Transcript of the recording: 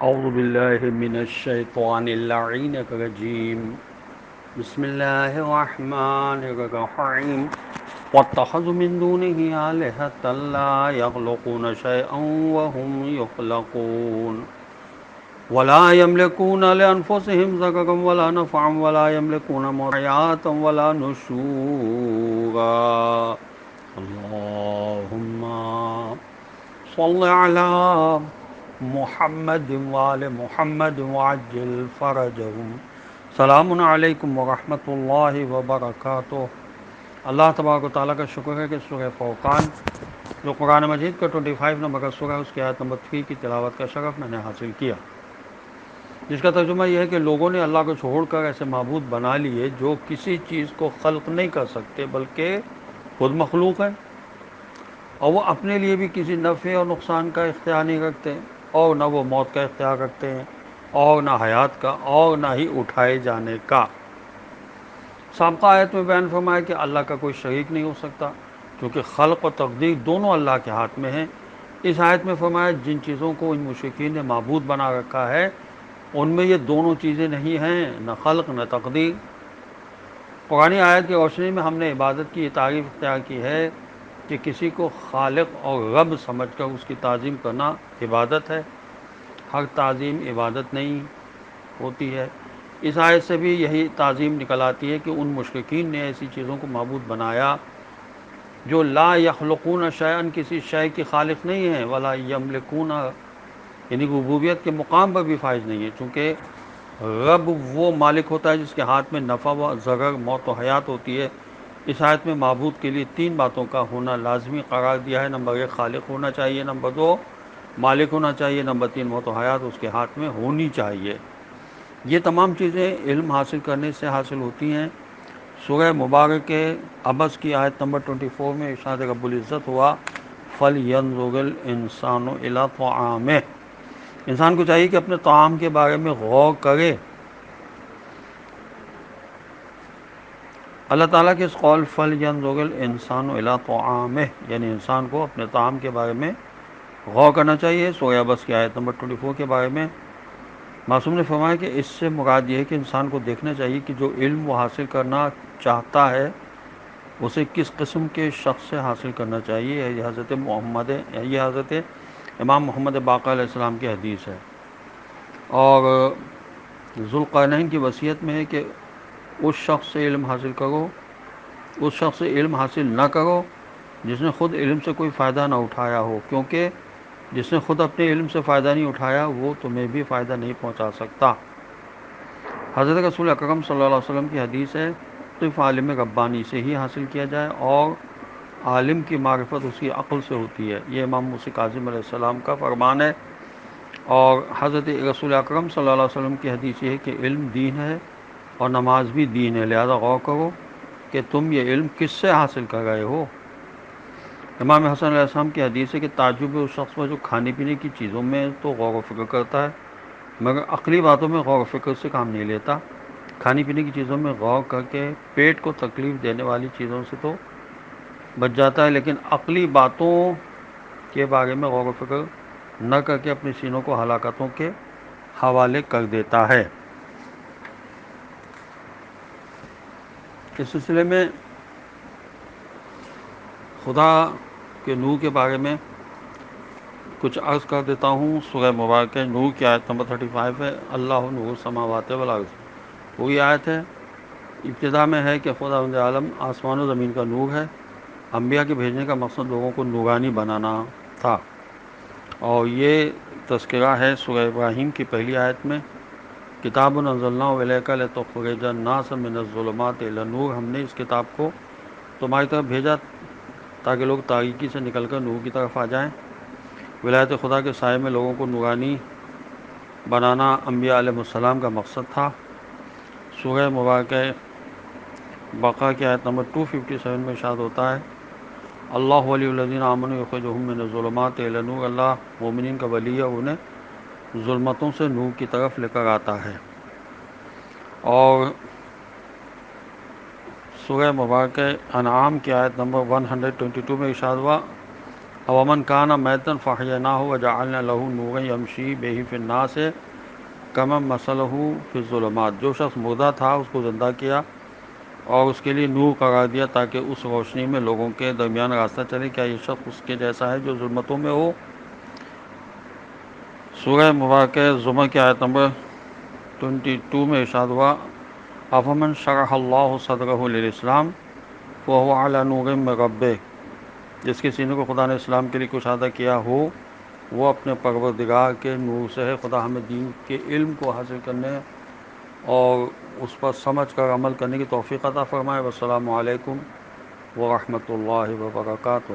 اعوذ باللہ من الشیطان اللعین الرجیم بسم اللہ الرحمن الرحیم واتخذوا من دونه آلهة لا يخلقون شيئا وهم يخلقون ولا يملكون لأنفسهم ضررا ولا نفعا ولا يملكون موت ولا نشورا اللهم صل على محمد وآل محمد وعجل فرجهم سلام علیکم ورحمۃ اللہ وبرکاتہ۔ اللہ تبارک و تعالیٰ کا شکر ہے کہ سورہ فرقان جو قرآن مجید کا 25 نمبر کا سورہ ہے، اس کی آیت نمبر 3 کی تلاوت کا شرف میں نے حاصل کیا، جس کا ترجمہ یہ ہے کہ لوگوں نے اللہ کو چھوڑ کر ایسے معبود بنا لیے جو کسی چیز کو خلق نہیں کر سکتے بلکہ خود مخلوق ہے، اور وہ اپنے لیے بھی کسی نفع اور نقصان کا اختیار نہیں رکھتے، اور نہ وہ موت کا اختیار رکھتے ہیں، اور نہ حیات کا، اور نہ ہی اٹھائے جانے کا۔ سابقہ آیت میں بیان فرمایا کہ اللہ کا کوئی شریک نہیں ہو سکتا، کیونکہ خلق و تقدیر دونوں اللہ کے ہاتھ میں ہیں۔ اس آیت میں فرمایا جن چیزوں کو ان مشرکین نے معبود بنا رکھا ہے، ان میں یہ دونوں چیزیں نہیں ہیں، نہ خلق نہ تقدیر۔ قرآنی آیت کی روشنی میں ہم نے عبادت کی یہ تعریف اختیار کی ہے کہ کسی کو خالق اور رب سمجھ کر اس کی تعظیم کرنا عبادت ہے، ہر تعظیم عبادت نہیں ہوتی ہے۔ اس آیت سے بھی یہی تعظیم نکل آتی ہے کہ ان مشرکین نے ایسی چیزوں کو معبود بنایا جو لا یخلقون شیئا، کسی شے کی خالق نہیں ہیں، ولا یملکون، یعنی ربوبیت کے مقام پر بھی فائز نہیں ہے، چونکہ رب وہ مالک ہوتا ہے جس کے ہاتھ میں نفع و ضرر، موت و حیات ہوتی ہے۔ اس آیت میں معبود کے لیے 3 باتوں کا ہونا لازمی قرار دیا ہے۔ نمبر 1 خالق ہونا چاہیے، نمبر 2 مالک ہونا چاہیے، نمبر 3 موت و حیات اس کے ہاتھ میں ہونی چاہیے۔ یہ تمام چیزیں علم حاصل کرنے سے حاصل ہوتی ہیں۔ سورہ مبارک عبس کی آیت نمبر 24 میں ارشاد رب العزت ہوا فَلْيَنظُرِ الْإِنسَانُ إِلَىٰ طَعَامِهِ، انسان کو چاہیے کہ اپنے طعام کے بارے میں غور کرے۔ اللہ تعالیٰ کے اس قول فَلْيَنظُرِ الْإِنسَانُ إِلَىٰ طَعَامِهِ، یعنی انسان کو اپنے طعام کے بارے میں غور کرنا چاہیے۔ سورہ عبس کی آیت نمبر 24 کے بارے میں معصوم نے فرمایا کہ اس سے مراد یہ ہے کہ انسان کو دیکھنا چاہیے کہ جو علم وہ حاصل کرنا چاہتا ہے اسے کس قسم کے شخص سے حاصل کرنا چاہیے۔ یہ حضرت امام محمد باقر علیہ السلام کی حدیث ہے، اور ذوالقرنین کی وصیت میں ہے کہ اس شخص سے علم حاصل کرو، اس شخص سے علم حاصل نہ کرو جس نے خود علم سے کوئی فائدہ نہ اٹھایا ہو، کیونکہ جس نے خود اپنے علم سے فائدہ نہیں اٹھایا وہ تمہیں بھی فائدہ نہیں پہنچا سکتا۔ حضرت رسول اکرم صلی اللہ علیہ وسلم کی حدیث ہے صرف عالم ربانی سے ہی حاصل کیا جائے، اور عالم کی معرفت اس کی عقل سے ہوتی ہے۔ یہ امام موسی کاظم علیہ السلام کا فرمان ہے، اور حضرت رسول اکرم صلی اللہ علیہ وسلم کی حدیث یہ ہے کہ علم دین ہے اور نماز بھی دین ہے، لہذا غور کرو کہ تم یہ علم کس سے حاصل کر رہے ہو۔ امام حسن علیہ السلام کی حدیث ہے کہ تعجب ہے اس شخص پر جو کھانے پینے کی چیزوں میں تو غور و فکر کرتا ہے مگر عقلی باتوں میں غور و فکر سے کام نہیں لیتا۔ کھانے پینے کی چیزوں میں غور کر کے پیٹ کو تکلیف دینے والی چیزوں سے تو بچ جاتا ہے، لیکن عقلی باتوں کے بارے میں غور و فکر نہ کر کے اپنے سینوں کو ہلاکتوں کے حوالے کر دیتا ہے۔ اس سلسلے میں خدا کے نور کے بارے میں کچھ عرض کر دیتا ہوں۔ سورہ مبارکہ نور کی آیت نمبر 35 ہے، اللہ نور السماوات والارض، پوری آیت ہے۔ ابتدا میں ہے کہ خداوند عالم آسمان و زمین کا نور ہے۔ انبیاء کے بھیجنے کا مقصد لوگوں کو نورانی بنانا تھا، اور یہ تذکرہ ہے سورہ ابراہیم کی پہلی آیت میں، کتاب انزلناہ الیک لتخرج الناس من الظلمات الی النور، ہم نے اس کتاب کو تمہاری طرف بھیجا تاکہ لوگ تاریکی سے نکل کر نور کی طرف آ جائیں۔ ولایت خدا کے سائے میں لوگوں کو نورانی بنانا انبیاء علیہ السلام کا مقصد تھا۔ سورہ مبارکہ بقرہ کی آیت نمبر 257 میں ارشاد ہوتا ہے اللہ ولی الذین آمنوا یخرجهم من الظلمات الی النور، اللہ مومنین کا ولی ہے، انہیں ظلمتوں سے نور کی طرف لے کر آتا ہے۔ اور سورہ مبارکہ انعام کی آیت نمبر 122 میں ارشاد ہوا ومن کان میتن فاحیناہ وجعلنا لہ نورا یمشی بہ فی الناس کمن مثلہ فی الظلمات، جو شخص مردہ تھا اس کو زندہ کیا اور اس کے لیے نور قرار دیا تاکہ اس روشنی میں لوگوں کے درمیان راستہ چلے، کیا یہ شخص اس کے جیسا ہے جو ظلمتوں میں ہو؟ سورہ مبارکہ زمر کی آیت نمبر 22 میں ارشاد ہوا افمن شرح اللہ صدرہ للاسلام فہو علی نور من ربہ، جس کے سینے کو خدا نے اسلام کے لیے کشادہ کیا ہو وہ اپنے پروردگار کے نور سے ہے۔ خدا ہمیں دین کے علم کو حاصل کرنے اور اس پر سمجھ کر عمل کرنے کی توفیق عطا فرمائے۔ والسلام علیکم ورحمۃ اللہ وبرکاتہ۔